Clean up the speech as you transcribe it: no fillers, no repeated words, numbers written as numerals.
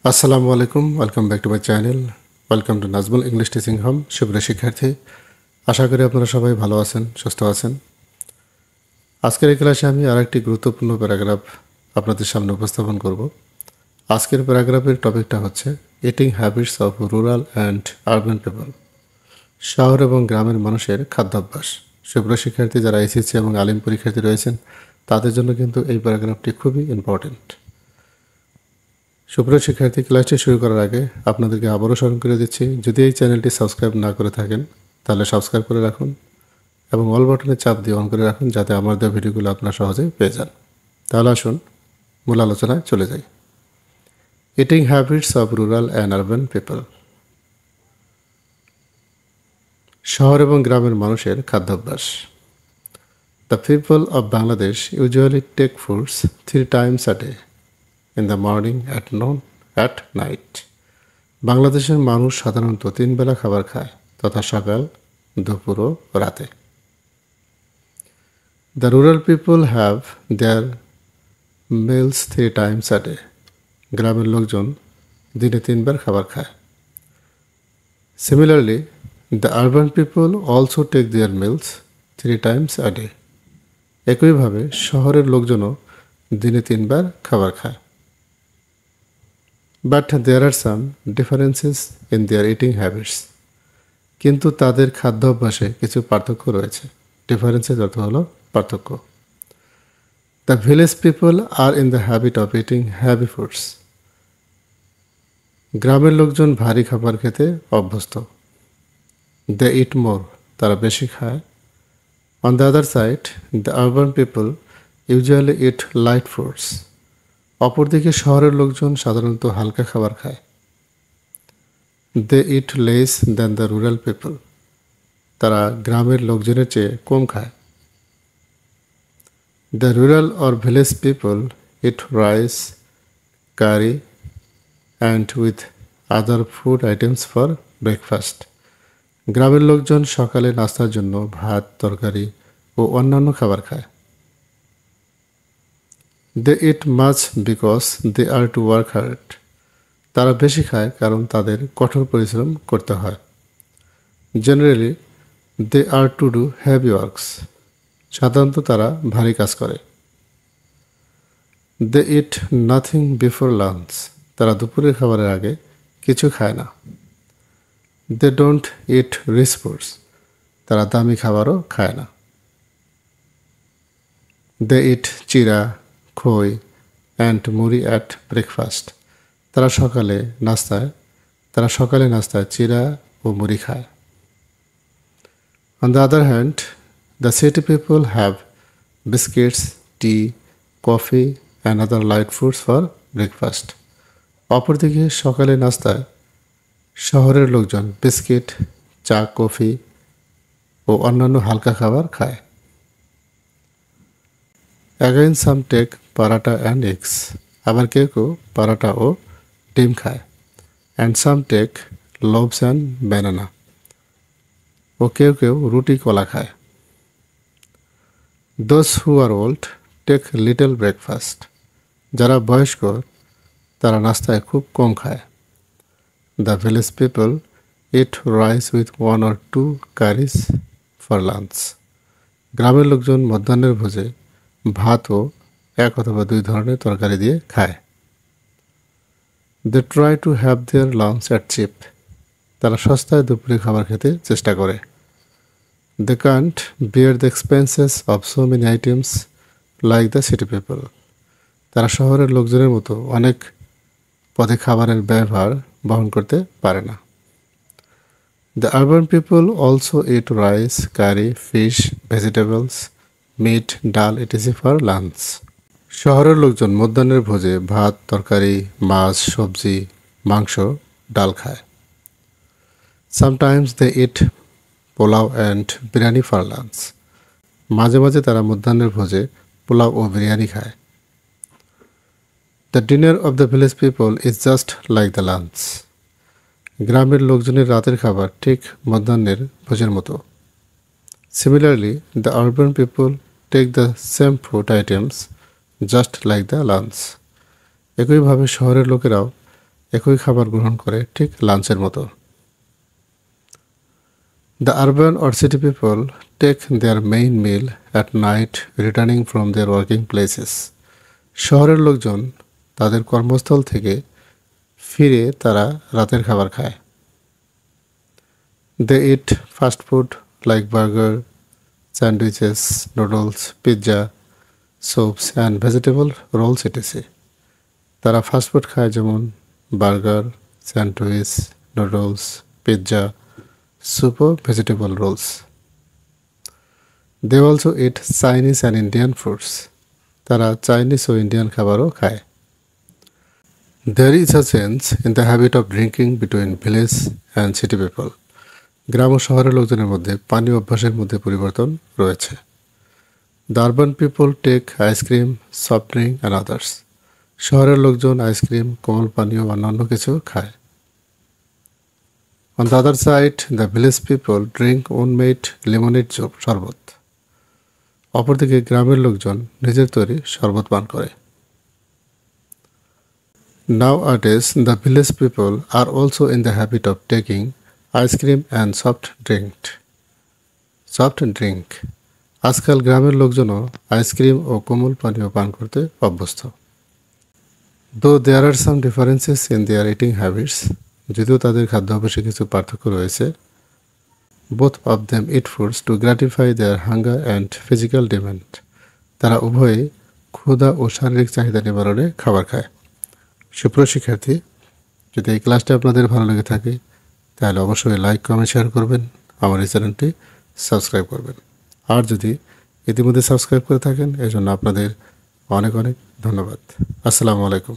আসসালামু আলাইকুম, welcome back to my channel. Welcome to Nazmul English teaching home. সুপ্রিয় শিক্ষার্থী, আশা করি আপনারা সবাই ভালো আছেন, সুস্থ আছেন। আজকের এই ক্লাসে আমি আরেকটি গুরুত্বপূর্ণ প্যারাগ্রাফ আপনাদের সামনে উপস্থাপন করব। আজকের প্যারাগ্রাফের টপিকটা হচ্ছে eating habits of rural and urban people, শহর এবং গ্রামের মানুষের খাদ্যাভ্যাস। সুপ্রিয় শিক্ষার্থী, যারা এসএসসি এবং আলিম পরীক্ষার্থী রয়েছেন তাদের জন্য কিন্তু এই প্যারাগ্রাফটি খুবই ইম্পর্টেন্ট। সুপ্রিয় শিক্ষার্থী, ক্লাসটি শুরু করার আগে আপনাদেরকে আবারও স্মরণ করে দিচ্ছি, যদি এই চ্যানেলটি সাবস্ক্রাইব না করে থাকেন তাহলে সাবস্ক্রাইব করে রাখুন এবং অল বাটনে চাপ দিয়ে অন করে রাখুন, যাতে আমার দেওয়া ভিডিওগুলো আপনারা সহজেই পেয়ে যান। তাহলে আসুন মূল আলোচনায় চলে যাই। Eating habits of rural and urban people, শহর এবং গ্রামের মানুষের খাদ্যাভ্যাস। The people of Bangladesh usually take foods 3 times a day, in the morning, at noon, at night. বাংলাদেশের মানুষ সাধারণত 3 বেলা খাবার খায়, তথা সকাল, দুপুর ও রাতে। The rural people have their meals 3 times a day. গ্রামের লোকজন দিনে 3 বার খাবার খায়। Similarly, the urban people also take their meals 3 times a day. একইভাবে শহরের লোকজনও দিনে 3 বার খাবার খায়। But there are some differences in their eating habits. কিন্তু তাদের খাদ্য অভ্যাসে কিছু পার্থক্য রয়েছে। ডিফারেন্সেস অর্থ হলো পার্থক্য। The village people are in the habit of eating heavy foods. গ্রামের লোকজন ভারী খাবার খেতে অভ্যস্ত। They eat more, তারা বেশি খায়। On the other side, the urban people usually eat light foods. অপরদিকে শহরের লোকজন সাধারণত হালকা খাবার খায়। They eat less than the rural people. তারা গ্রামের লোকজনের চেয়ে কম খায়। The rural or village people eat rice, curry, and with other food items for breakfast. গ্রামের লোকজন সকালে নাস্তার জন্য ভাত, তরকারি ও অন্যান্য খাবার খায়। They eat much because they are to work hard. তারা বেশি খায় কারণ তাদের কঠোর পরিশ্রম করতে হয়। Generally, they are to do heavy works. সাধারণত তারা ভারী কাজ করে। They eat nothing before lunch. তারা দুপুরের খাবারের আগে কিছু খায় না। They don't eat rich foods. তারা দামি খাবারও খায় না। They eat চিরা, খই and মুড়ি at breakfast. তারা সকালে নাস্তায় চিরা ও মুড়ি খায়। On the other hand, the city people have biscuits, tea, coffee and other light foods for breakfast. অপরদিকে সকালে নাস্তায় শহরের লোকজন বিস্কিট, চা, কফি ও অন্যান্য হালকা খাবার খায়। Again, some take paratha and eggs. আবার কেউ কেউ পারাটা ও ডিম খায়। And some take loaves and banana. ও কেউ কেউ রুটি, কলা খায়। Those who are old take little breakfast. যারা বয়স্ক তারা নাস্তায় খুব কম খায়। The village people eat rice with 1 or 2 curries for lunch. গ্রামের লোকজন মধ্যাহ্নের ভোজে ভাত ও 1 অথবা 2 ধরনের তরকারি দিয়ে খায়। They try to have their lunch at cheap. তারা সস্তায় দুপুরে খাবার খেতে চেষ্টা করে। They can't bear the expenses of so many items like the city people. তারা শহরের লোকজনের মতো অনেক পদে খাবারের ব্যবহার বহন করতে পারে না। The urban people also eat rice, curry, fish, vegetables, meat, ডাল etc. for lunch. শহরের লোকজন মধ্যাহ্নের ভোজে ভাত, তরকারি, মাছ, সবজি, মাংস, ডাল খায়। Sometimes they eat pulao and biryani for lunch. মাঝে মাঝে তারা মধ্যাহ্নের ভোজে পোলাও ও বিরিয়ানি খায়। The dinner of the village people is just like the lunch. গ্রামের লোকজনের রাতের খাবার ঠিক মধ্যাহ্নের ভোজের মতো। Similarly, the urban people take the same food items just like the lunch. একইভাবে শহরের লোকেরাও একই খাবার গ্রহণ করে, ঠিক লাঞ্চের মতো। The urban or city people take their main meal at night returning from their working places. শহরের লোকজন তাদের কর্মস্থল থেকে ফিরে তারা রাতের খাবার খায়। They eat fast food like burger, sandwiches, noodles, pizza, soups and vegetable rolls etc. তারা ফাস্ট ফুড খায়, যেমন burger, sandwich, noodles, pizza, soup ও vegetable rolls. They also eat Chinese and Indian foods. তারা চাইনিজ ও Indian খাবারও খায়। There is a change in the habit of drinking between village and city people. গ্রাম ও শহরের লোকজনের মধ্যে পানীয় অভ্যাসের মধ্যে পরিবর্তন রয়েছে। The urban people take ice cream, soft drink and others. শহরের লোকজন আইসক্রিম, কোমল পানীয় বা অন্যান্য কিছু খায়। On the other side, the village people drink homemade lemonade শরবত। অপরদিকে গ্রামের লোকজন নিজের তৈরি শরবত পান করে। Nowadays, the village people are also in the habit of taking ice cream and soft drink. আজকাল গ্রামের লোকজনও আইসক্রিম ও কোমল পানীয় পান করতে অভ্যস্ত। Though there are some differences in their eating habits, যদিও তাদের খাদ্যাভ্যাসে কিছু পার্থক্য রয়েছে, both of them eat foods to gratify their hunger and physical demand. তারা উভয়ই ক্ষুধা ও শারীরিক চাহিদা নিবারণে খাবার খায়। সুপ্রিয় শিক্ষার্থী, যদি এই ক্লাসটা আপনাদের ভালো লেগে থাকে তাহলে অবশ্যই লাইক, কমেন্ট, শেয়ার করবেন, আমার এই চ্যানেলটি সাবস্ক্রাইব করবেন। আর যদি ইতিমধ্যে সাবস্ক্রাইব করে থাকেন এজন্য আপনাদের অনেক অনেক ধন্যবাদ। আসসালামু আলাইকুম।